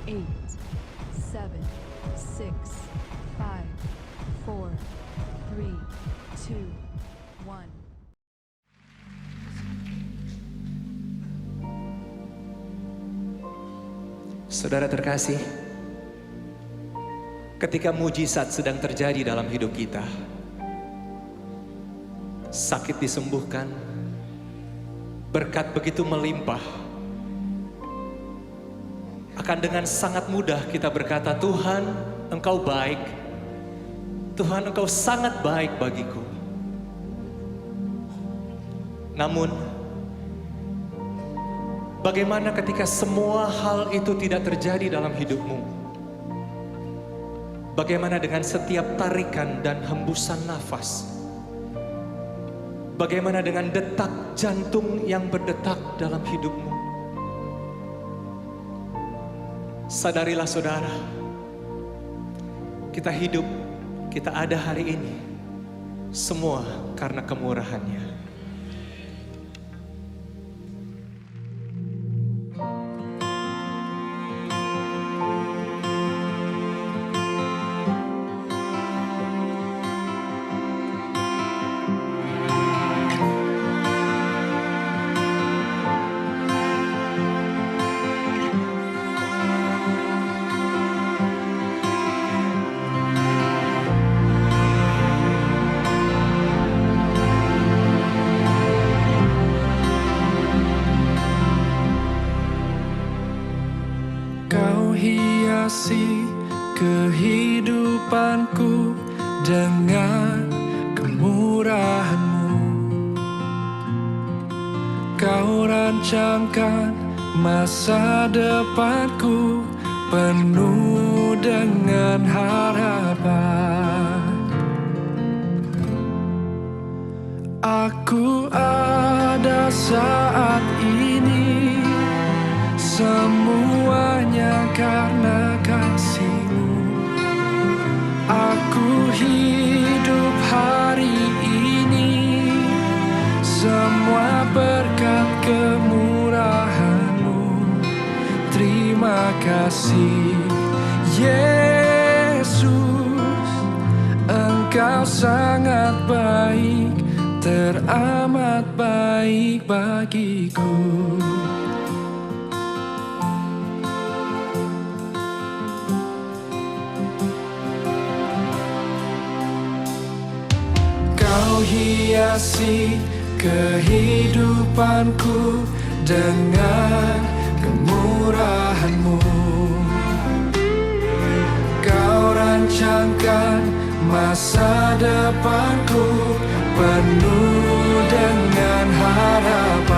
8, 7, 6, 5, 4, 3, 2, 1. Saudara terkasih, ketika mujizat sedang terjadi dalam hidup kita, sakit disembuhkan, berkat begitu melimpah, akan dengan sangat mudah kita berkata, Tuhan, Engkau baik, Tuhan, Engkau sangat baik bagiku. Namun, bagaimana ketika semua hal itu tidak terjadi dalam hidupmu? Bagaimana dengan setiap tarikan dan hembusan nafas? Bagaimana dengan detak jantung yang berdetak dalam hidupmu? Sadarilah saudara, kita hidup, kita ada hari ini, semua karena kemurahan-Nya. Kau hiasi kehidupanku dengan kemurahan-Mu. Kau rancangkan masa depanku penuh dengan harapan. Aku ada saat ini, semuanya karena kasih-Mu. Aku hidup hari ini, semua berkat kemurahan-Mu. Terima kasih Yesus, Engkau sangat baik, teramat baik bagiku. Kau hiasi kehidupanku dengan kemurahan-Mu. Kau rancangkan masa depanku penuh dengan harapan.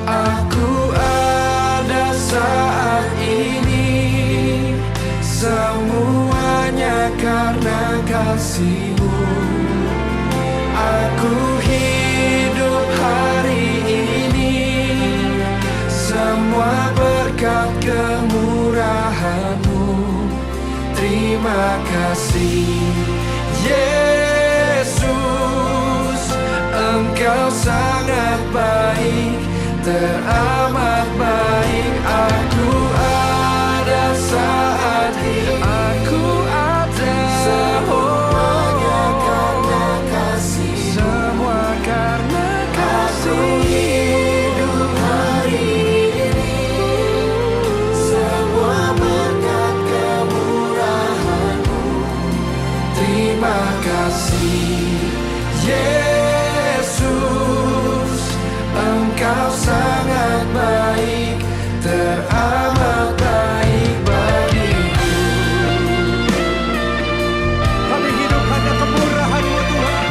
Aku ada saat ini, semuanya karena kasih-Mu. Aku hidup hari ini, semua berkat kemurahan-Mu. Terima kasih Yesus, Engkau sangat baik, teramat baik. Aku ada saat ini, aku ada, semuanya karena kasih, semua karena kasih. Aku hidup hari ini, semua berkat kemurahan-Mu. Terima kasih Yesus, Engkau sangat baik, teramat baik bagiku. Kami hidup hanya kemurahan-Mu, Tuhan.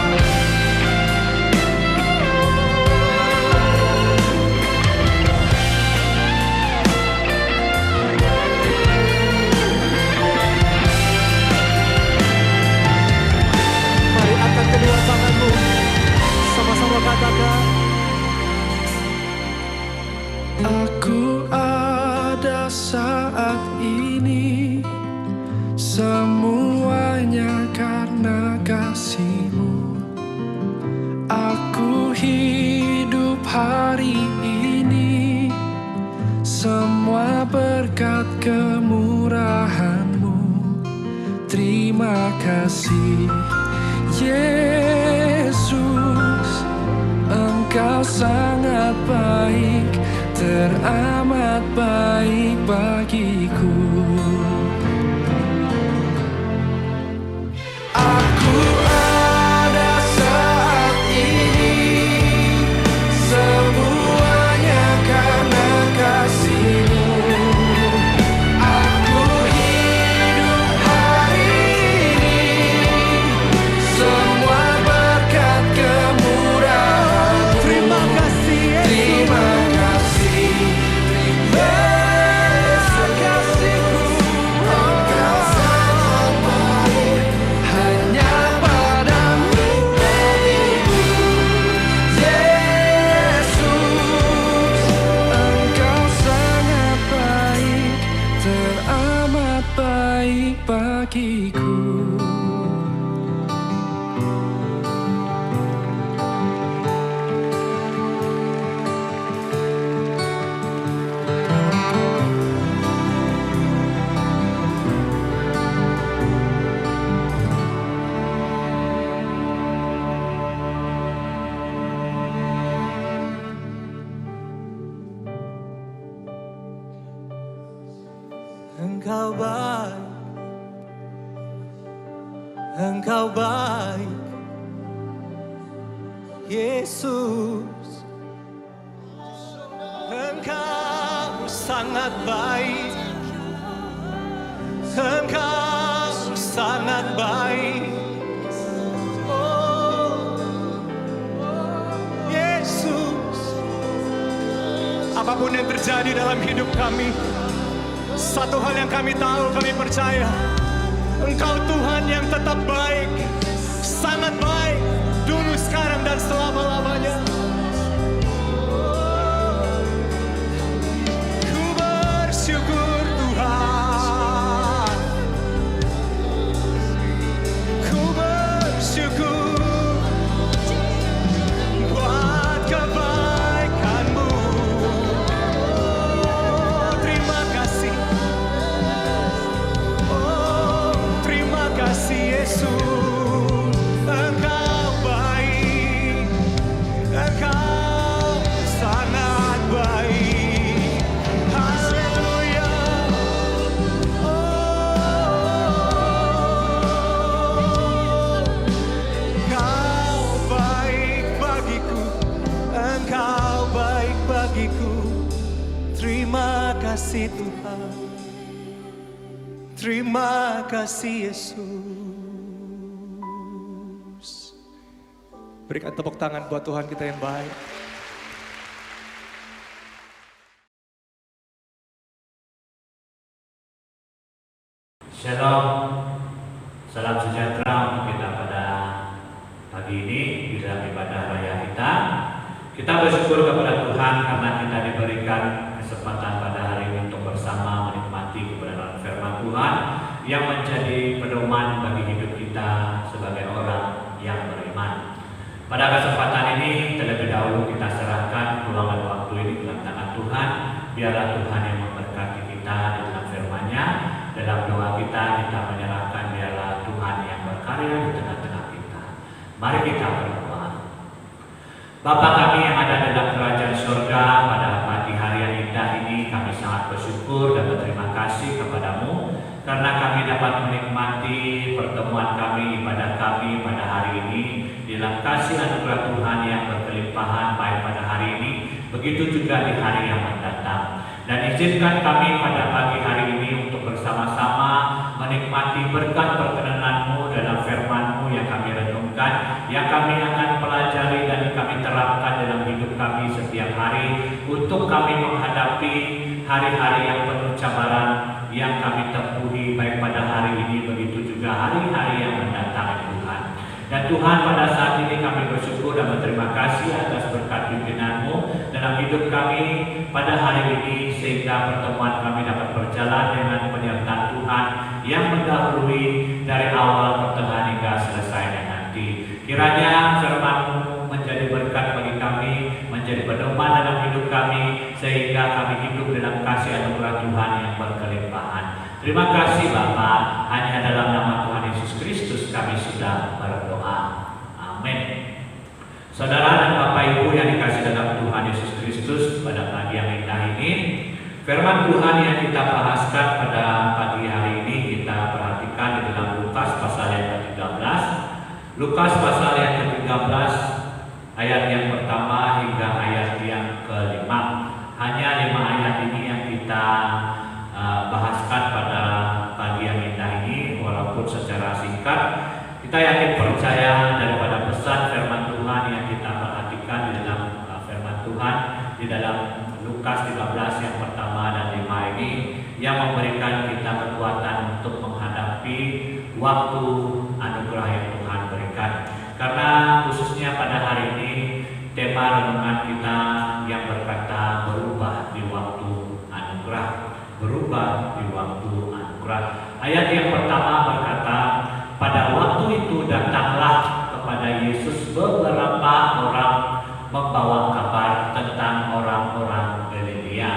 Mari angkat kedua tanganmu, sama-sama katakan, terima kasih Yesus, Engkau sangat baik, teramat baik bagiku. Aku ada saat ini, semuanya karena kasih-Mu. Aku hidup hari ini, semua berkat kemurahan-Mu. Terima kasih Yesus. Terima kasih, terima kasih-Ku. Engkau sangat baik, hanya padamu bagiku. Yesus, Engkau sangat baik, teramat baik bagiku. Engkau baik, Engkau baik, Yesus. Engkau sangat baik, Engkau sangat baik. Oh, Yesus. Apapun yang terjadi dalam hidup kami, satu hal yang kami tahu, kami percaya, Engkau Tuhan yang tetap baik, sangat baik, dulu, sekarang, dan selama-lamanya. Ku bersyukur Tuhan, ku bersyukur buat kebaikan-Mu. Terima kasih. Terima kasih Yesus, Engkau baik, Engkau sangat baik. Haleluya. Engkau baik bagiku, Engkau baik bagiku. Terima kasih Tuhan. Terima kasih Yesus. Berikan tepuk tangan buat Tuhan kita yang baik. Shalom, salam sejahtera untuk kita pada pagi ini di dalam ibadah raya kita. Kita bersyukur kepada Tuhan karena kita diberikan kesempatan pada hari ini untuk bersama menikmati kebenaran firman Tuhan yang menjadi pedoman bagi hidup kita sebagai orang yang beriman. Pada kesempatan ini terlebih dahulu kita serahkan ruangan waktu ini dalam tangan Tuhan. Biarlah Tuhan yang memberkati kita di dalam firman-Nya. Dalam doa kita menyerahkan biarlah Tuhan yang berkarya di tengah-tengah kita. Mari kita berdoa. Bapa kami yang ada dalam kerajaan surga, pada pagi hari yang indah ini kami sangat bersyukur dan berterima kasih kepadamu karena kami dapat menikmati pertemuan kami, ibadah kami pada hari ini dalam kasih anugerah Tuhan yang berkelimpahan baik pada hari ini, begitu juga di hari yang mendatang. Dan izinkan kami pada pagi hari ini untuk bersama-sama menikmati berkat perkenan-Mu dalam firman-Mu yang kami renungkan, yang kami akan pelajari dan kami terapkan dalam hidup kami setiap hari untuk kami menghadapi hari-hari yang penuh cabaran yang kami tempuhi baik pada hari ini, begitu juga hari-hari yang mendatang Tuhan. Dan Tuhan, pada saat ini kami bersyukur dan berterima kasih atas berkat pimpinan-Mu dalam hidup kami pada hari ini, sehingga pertemuan kami dapat berjalan dengan penyertaan Tuhan yang mendahului dari awal, pertengahan hingga selesainya nanti. Kiranya firman-Mu menjadi berkat bagi kami, menjadi pedoman dalam hidup kami, sehingga kami hidup dalam kasih anugerah Tuhan yang berkelimpahan. Terima kasih Bapa, hanya dalam nama Tuhan Yesus Saudara dan Bapak Ibu yang dikasih dalam Tuhan Yesus Kristus, pada pagi yang indah ini, firman Tuhan yang kita bahaskan pada pagi hari ini kita perhatikan di dalam Lukas pasal yang ke-13. Lukas pasal yang ke-13 ayat yang pertama hingga ayat yang ke-5. Hanya 5 ayat ini yang kita bahaskan pada pagi yang indah ini, walaupun secara singkat. Kita yakin percaya daripada pesan firman Tuhan yang kita perhatikan di dalam firman Tuhan di dalam Lukas 13 yang pertama dan 5 ini yang memberikan kita kekuatan untuk menghadapi waktu anugerah yang Tuhan berikan. Karena khususnya pada hari ini tema renungan kita yang berkata berubah di waktu anugerah. Berubah di waktu anugerah. Ayat yang pertama berkata, pada waktu itu datanglah kepada Yesus beberapa orang membawa kabar tentang orang-orang Galilea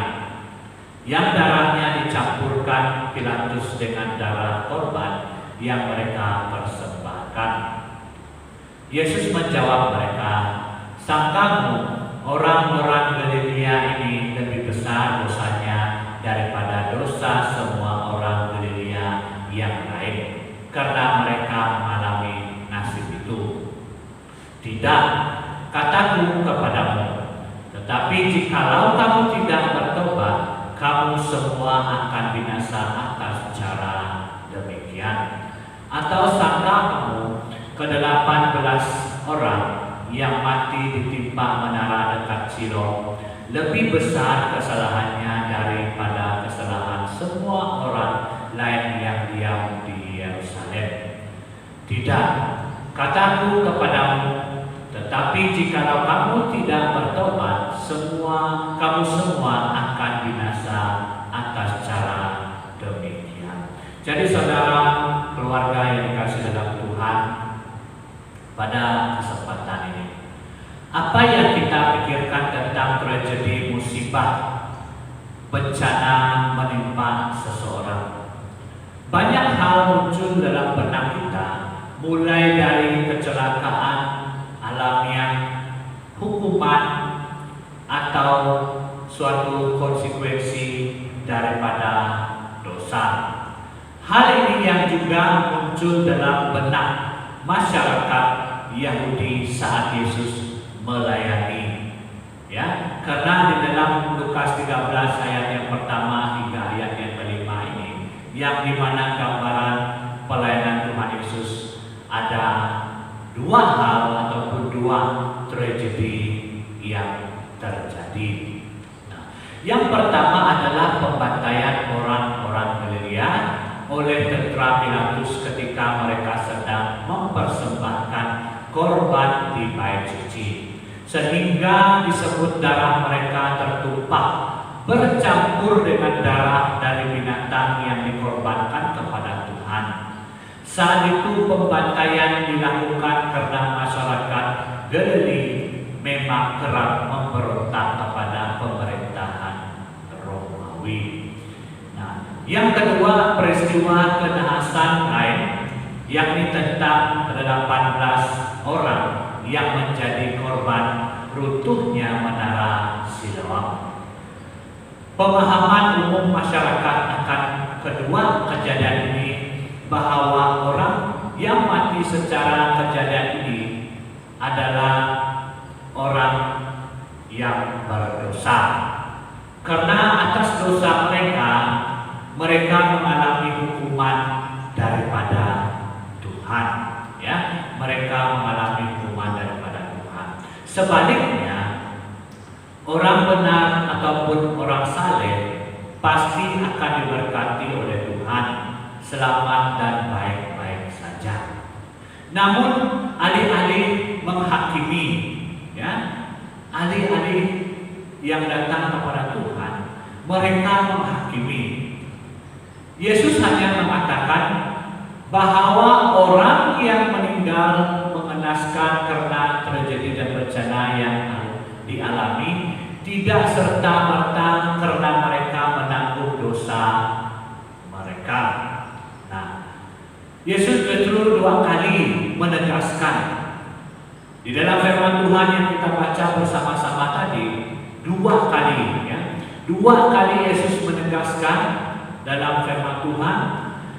yang darahnya dicampurkan Pilatus dengan darah korban yang mereka persembahkan. Yesus menjawab mereka, "Sangkamu orang-orang Galilea ini lebih besar dosanya daripada dosa semua orang Galilea yang lain, karena mereka mengalami nasib itu? Tidak, kataku kepadamu, tetapi jikalau kamu tidak bertobat, kamu semua akan binasa atas cara demikian. Atau sangka kamu ke-18 orang yang mati ditimpa menara dekat Silo lebih besar kesalahannya daripada kesalahan semua orang lain yang diam di Yerusalem? Tidak, kataku kepadamu, tetapi jikalau kamu tidak bertobat, kamu semua akan binasa atas cara demikian. Jadi saudara, keluarga yang dikasih dalam Tuhan, pada kesempatan ini, apa yang kita pikirkan tentang tragedi musibah bencana menimpa seseorang? Banyak hal muncul dalam benak kita, mulai dari kecelakaan alamiah, hukuman, atau suatu konsekuensi daripada dosa. Hal ini yang juga muncul dalam benak masyarakat Yahudi saat Yesus melayani. Ya, karena di dalam Lukas 13 ayat yang pertama hingga ayat yang ke-5 ini, yang dimana gambaran pelayanan Tuhan Yesus, ada dua hal ataupun dua tragedi yang terjadi. Nah, yang pertama adalah pembantaian orang-orang Galilea oleh tentara Pilatus ketika mereka sedang mempersembahkan korban di bait suci, sehingga disebut darah mereka tertumpah bercampur dengan darah dari binatang yang dikorbankan kepada Tuhan. Saat itu pembantaian dilakukan karena masyarakat Galilea memang kerap memberontak kepada pemerintahan Romawi. Nah, yang kedua, peristiwa kenahasan lain, yakni tentang 18 orang yang menjadi korban runtuhnya menara Siloam. Pemahaman umum masyarakat akan kedua kejadian ini, bahwa orang yang mati secara kejadian ini adalah orang yang berdosa. Karena atas dosa mereka mengalami hukuman daripada Tuhan. Ya, mereka mengalami hukuman daripada Tuhan. Sebaliknya, orang benar ataupun orang saleh pasti akan diberkati oleh Tuhan, selamat dan baik-baik saja. Namun alih-alih menghakimi, ya, alih-alih yang datang kepada Tuhan, mereka menghakimi. Yesus hanya mengatakan bahwa orang yang meninggal mengenaskan karena tragedi dan bencana yang dialami tidak serta-merta karena mereka menanggung dosa mereka. Nah, Yesus justru 2 kali menegaskan Di dalam firman Tuhan yang kita baca bersama-sama tadi, 2 kali ya. 2 kali Yesus menegaskan dalam firman Tuhan,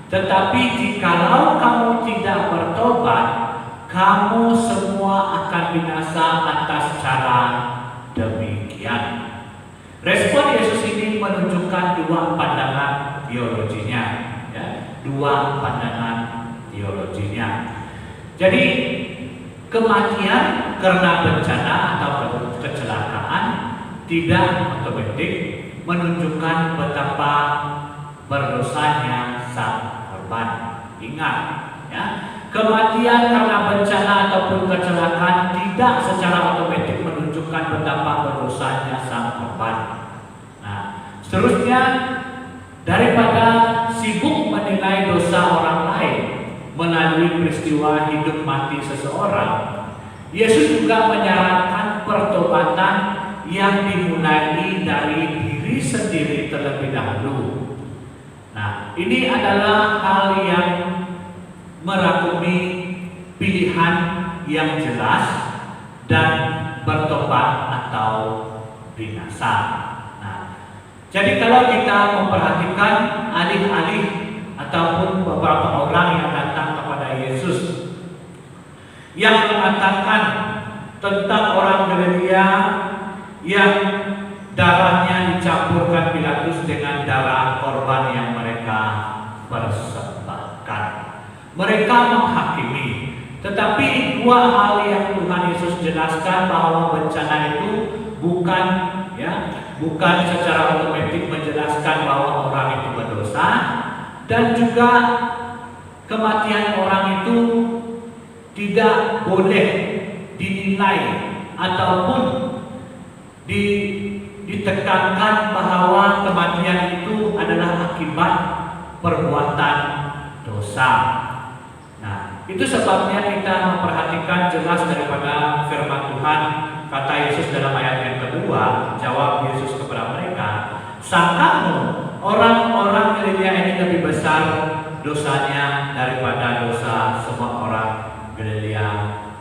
tetapi jikalau kamu tidak bertobat, kamu semua akan binasa atas cara demikian. Respon Yesus ini menunjukkan 2 pandangan teologinya, ya, 2 pandangan teologinya. Jadi kematian karena bencana atau kecelakaan tidak otomatis menunjukkan betapa berdosanya sang korban. Ingat, ya, kematian karena bencana ataupun kecelakaan tidak secara otomatis menunjukkan betapa berdosanya sang korban. Nah, seterusnya, daripada sibuk menilai dosa orang lain melalui peristiwa hidup mati seseorang, Yesus juga menyarankan pertobatan yang dimulai dari diri sendiri terlebih dahulu. Nah, ini adalah hal yang merangkumi pilihan yang jelas dan bertobat atau binasa. Nah, jadi kalau kita memperhatikan alih-alih ataupun beberapa orang yang datang kepada Yesus yang mengatakan tentang orang Galilea yang darahnya dicampurkan Pilatus dengan darah korban yang mereka persembahkan. Mereka menghakimi, tetapi 2 hal yang Tuhan Yesus jelaskan bahwa bencana itu bukan secara otomatis menjelaskan bahwa orang itu berdosa, dan juga kematian orang itu tidak boleh dinilai ataupun ditekankan bahwa kematian itu adalah akibat perbuatan dosa. Nah, itu sebabnya kita memperhatikan jelas daripada firman Tuhan. Kata Yesus dalam ayat yang kedua, jawab Yesus kepada mereka, "Sangkamu orang-orang Galilea ini lebih besar dosanya daripada dosa semua orang Galilea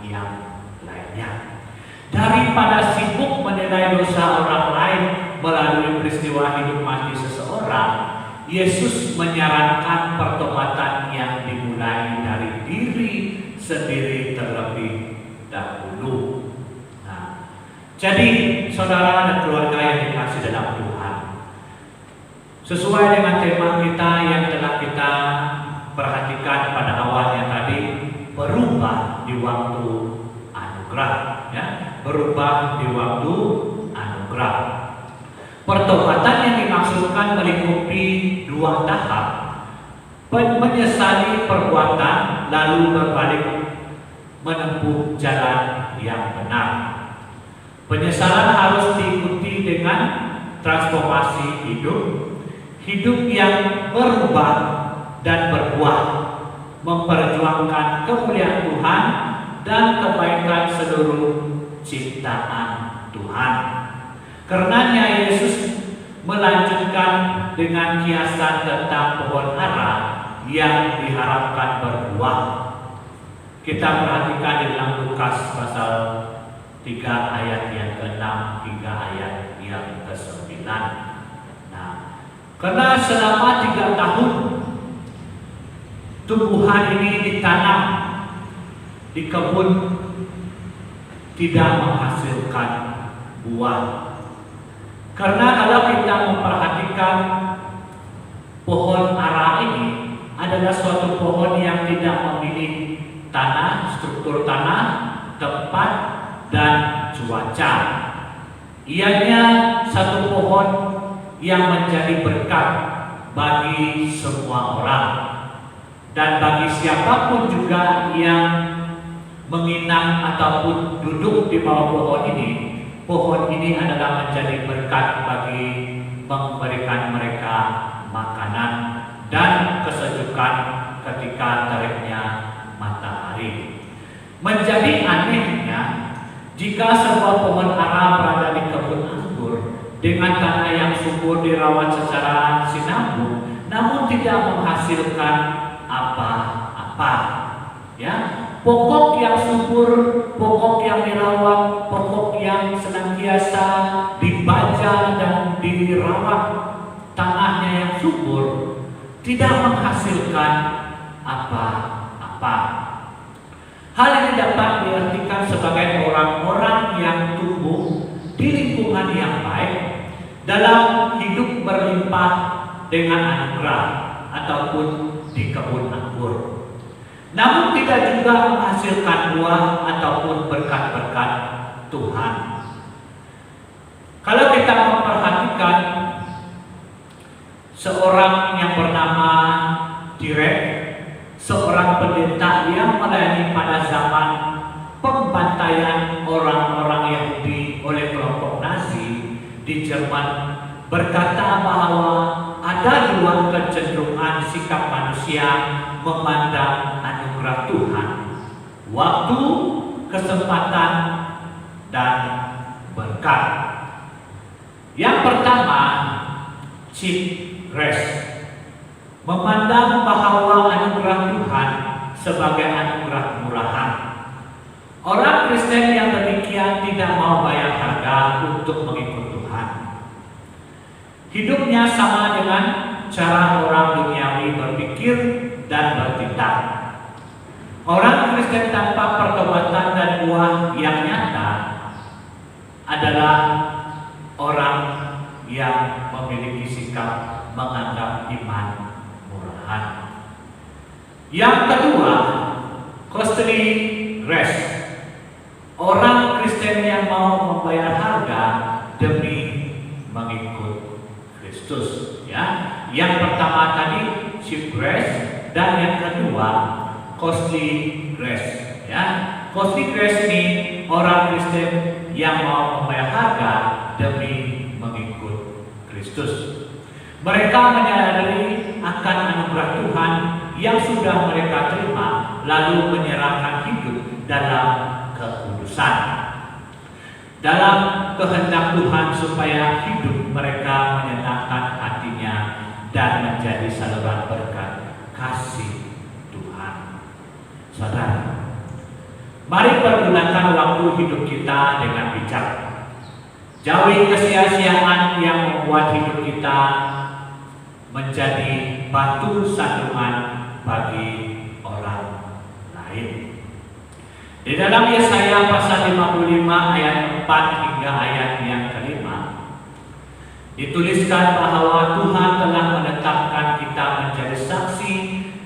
yang lainnya?" Daripada sibuk menilai dosa orang lain melalui peristiwa hidup mati seseorang, Yesus menyarankan pertobatan yang dimulai dari diri sendiri terlebih dahulu. Nah, jadi saudara dan keluarga yang dikasihi dalam Tuhan, sesuai dengan tema kita yang telah kita perhatikan pada awalnya tadi, berubah di waktu anugerah, ya, berubah di waktu anugerah. Pertobatan yang dimaksudkan melingkupi 2 tahap: menyesali perbuatan lalu berbalik menempuh jalan yang benar. Penyesalan harus diikuti dengan transformasi hidup yang berubah dan berbuah, memperjuangkan kemuliaan Tuhan dan kebaikan seluruh ciptaan Tuhan. Karenanya Yesus melanjutkan dengan kiasan tentang pohon ara yang diharapkan berbuah. Kita perhatikan di dalam Lukas pasal 3 ayat yang ke-6 hingga ayat yang ke-9. Nah, karena selama 3 tahun tumbuhan ini ditanam di kebun tidak menghasilkan buah. Karena kalau kita memperhatikan pohon ara ini adalah suatu pohon yang tidak memilih tanah, struktur tanah, tempat, dan cuaca. Ianya satu pohon yang menjadi berkat bagi semua orang, dan bagi siapapun juga yang menginap ataupun duduk di bawah pohon ini adalah menjadi berkat bagi memberikan mereka makanan dan kesejukan ketika teriknya matahari. Menjadi anehnya jika sebuah pohon ara berada di kebun anggur dengan tanah yang subur dirawat secara sinambung, namun tidak menghasilkan apa-apa. Ya, pokok yang subur pokok yang dirawat, pokok yang senantiasa dibaca dan dirawat, tanahnya yang subur, tidak menghasilkan apa-apa. Hal ini dapat diartikan sebagai orang-orang yang tumbuh di lingkungan yang baik dalam hidup berlimpah dengan anugerah ataupun di kebun anggur, namun tidak juga menghasilkan buah ataupun berkat-berkat Tuhan. Kalau kita memperhatikan seorang yang bernama Direk, seorang pendeta yang melayani pada zaman pembantaian orang-orang Yahudi oleh kelompok Nazi di Jerman, berkata bahwa ada dua kecenderungan sikap manusia memandang anugerah Tuhan: waktu, kesempatan, dan berkat. Yang pertama, cheap grace, memandang bahwa anugerah Tuhan sebagai anugerah murahan. Orang Kristen yang demikian tidak mau bayar harga untuk mengikut Tuhan. Hidupnya sama dengan cara orang duniawi berpikir dan bertindak. Orang Kristen tanpa pertobatan dan buah yang nyata adalah orang yang memiliki sikap menganggap iman murahan. Yang kedua, costly grace, orang Kristen yang mau membayar harga demi mengikut Kristus. Ya, yang pertama tadi cheap grace, dan yang kedua costly grace. Ya, costly grace ini orang Kristen yang mau membayar harga demi mengikut Kristus. Mereka menyadari akan anugerah Tuhan yang sudah mereka terima, lalu menyerahkan hidup dalam kekudusan, dalam kehendak Tuhan supaya hidup mereka menyenangkan hatinya dan menjadi saluran berkat kasih Tuhan. Saudara, mari pergunakan waktu hidup kita dengan bijak. Jauhi kesia-siaan yang membuat hidup kita menjadi batu sandungan bagi orang lain. Di dalam Yesaya pasal 55 ayat 4 hingga ayat yang kelima, dituliskan bahwa Tuhan telah menetapkan kita menjadi saksi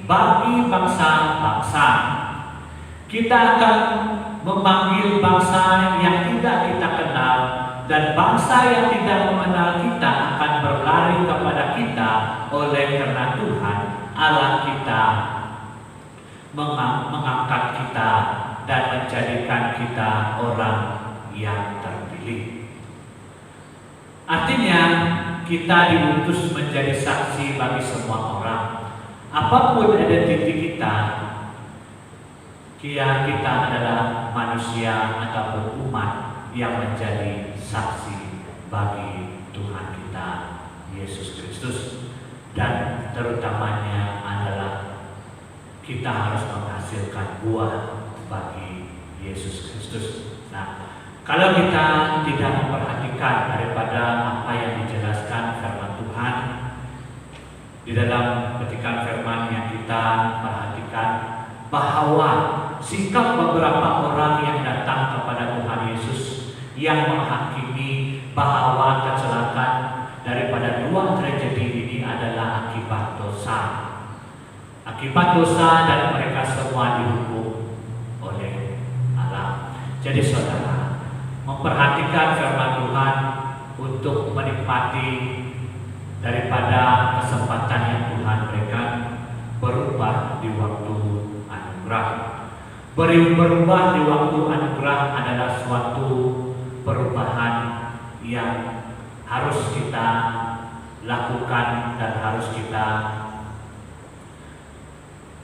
bagi bangsa-bangsa. Kita akan memanggil bangsa yang tidak kita kenal, dan bangsa yang tidak mengenal kita akan berlari kepada kita, oleh karena Tuhan Allah kita mengangkat kita dan menjadikan kita orang yang terpilih. Artinya kita diutus menjadi saksi bagi semua orang. Apapun identitas kita adalah manusia ataupun umat yang menjadi saksi bagi Tuhan kita Yesus Kristus, dan terutamanya adalah kita harus menghasilkan buah bagi Yesus Kristus. Nah, kalau kita tidak memperhatikan daripada apa yang dijelaskan firman Tuhan di dalam petikan firman yang kita perhatikan, bahwa sikap beberapa orang yang datang kepada Tuhan Yesus yang menghakimi bahwa kecelakaan daripada dua tragedi ini adalah akibat dosa. Akibat dosa, dan mereka semua dihukum oleh Allah. Jadi saudara, memperhatikan firman Tuhan untuk menikmati daripada kesempatan yang Tuhan berikan, berubah di waktu anugerah. Berubah di waktu anugerah adalah suatu perubahan yang harus kita lakukan dan harus kita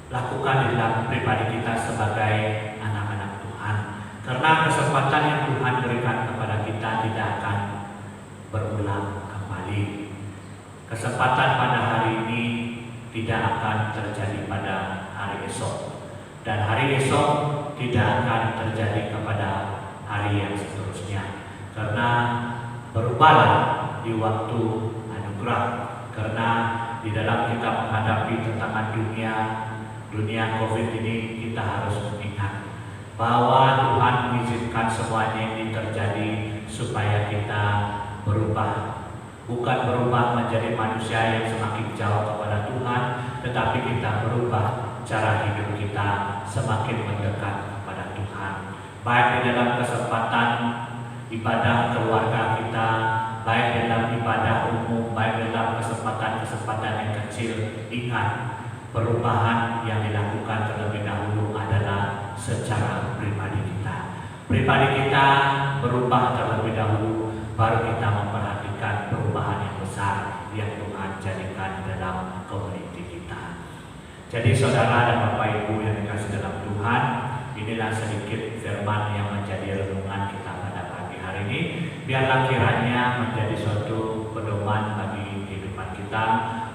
lakukan di dalam pribadi kita sebagai anak-anak Tuhan. Karena kesempatan yang Tuhan berikan kepada kita tidak akan berulang kembali. Kesempatan pada hari ini tidak akan terjadi pada hari esok. Dan hari esok tidak akan terjadi kepada hari yang seterusnya. Karena berubahlah di waktu anugerah. Karena di dalam kita menghadapi tantangan dunia COVID ini, kita harus mengingat bahwa Tuhan mengizinkan semuanya ini terjadi supaya kita berubah. Bukan berubah menjadi manusia yang semakin jauh kepada Tuhan, tetapi kita berubah cara hidup kita semakin mendekat kepada Tuhan. Baik di dalam kesempatan ibadah keluarga kita, baik dalam ibadah umum, baik dalam kesempatan-kesempatan yang kecil. Ingat, perubahan yang dilakukan terlebih dahulu adalah secara pribadi kita. Pribadi kita berubah terlebih dahulu, baru kita memperhatikan perubahan yang besar yang Tuhan jadikan dalam komuniti kita. Jadi saudara dan Bapak Ibu yang dikasih dalam Tuhan, inilah sedikit firman yang menjadi renungan kita pada pagi hari ini. Biarlah kiranya menjadi suatu pedoman bagi kehidupan kita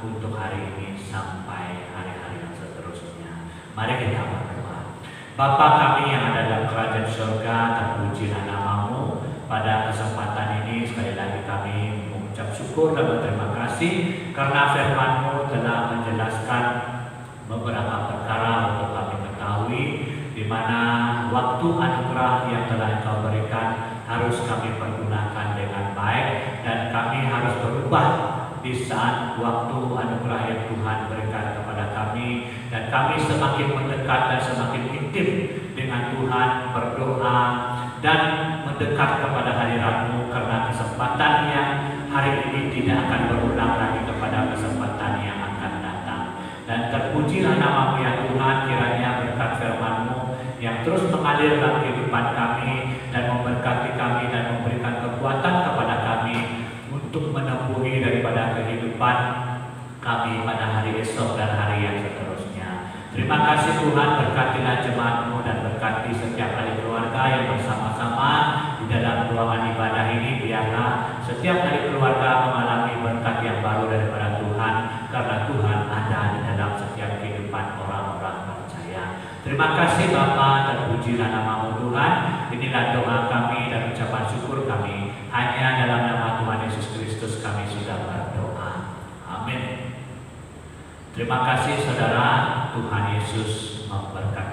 untuk hari ini sampai hari-hari yang seterusnya. Mari kita berdoa. Bapa kami yang ada dalam kerajaan surga, terpujilah nama-Mu. Pada kesempatan ini sekali lagi kami mengucap syukur dan berterima kasih karena firman-Mu telah menjelaskan beberapa perkara untuk kami ketahui, di mana waktu anugerah yang telah Engkau berikan harus kami pergunakan dengan baik, dan kami harus berubah di saat waktu anugerah yang Tuhan berikan kepada kami, dan kami semakin mendekat dan semakin intim dengan Tuhan, berdoa dan mendekat kepada hadirat-Mu, karena kesempatan yang hari ini tidak akan berulang lagi kepada kesempatan yang akan datang. Dan terpujilah nama-Mu ya Tuhan, kiranya berkat firman-Mu yang terus mengalir dalam kehidupan kami dan memberkati kami dan memberikan kekuatan kepada kami untuk menempuhi daripada kehidupan kami pada hari esok dan hari yang seterusnya. Terima kasih Tuhan, berkatilah jemaat-Mu dan berkati setiap ahli keluarga yang bersama-sama di dalam ruangan ibadah ini. Biarlah setiap ahli keluarga mengalami berkat yang baru daripada Tuhan, karena Tuhan ada di dalam setiap kehidupan orang-orang percaya. Terima kasih Bapa, terpujilah nama-Mu Tuhan. Inilah doa kami dan ucapan syukur kami. Hanya dalam nama Tuhan Yesus Kristus kami sudah berdoa. Amin. Terima kasih saudara, Tuhan Yesus memberkati.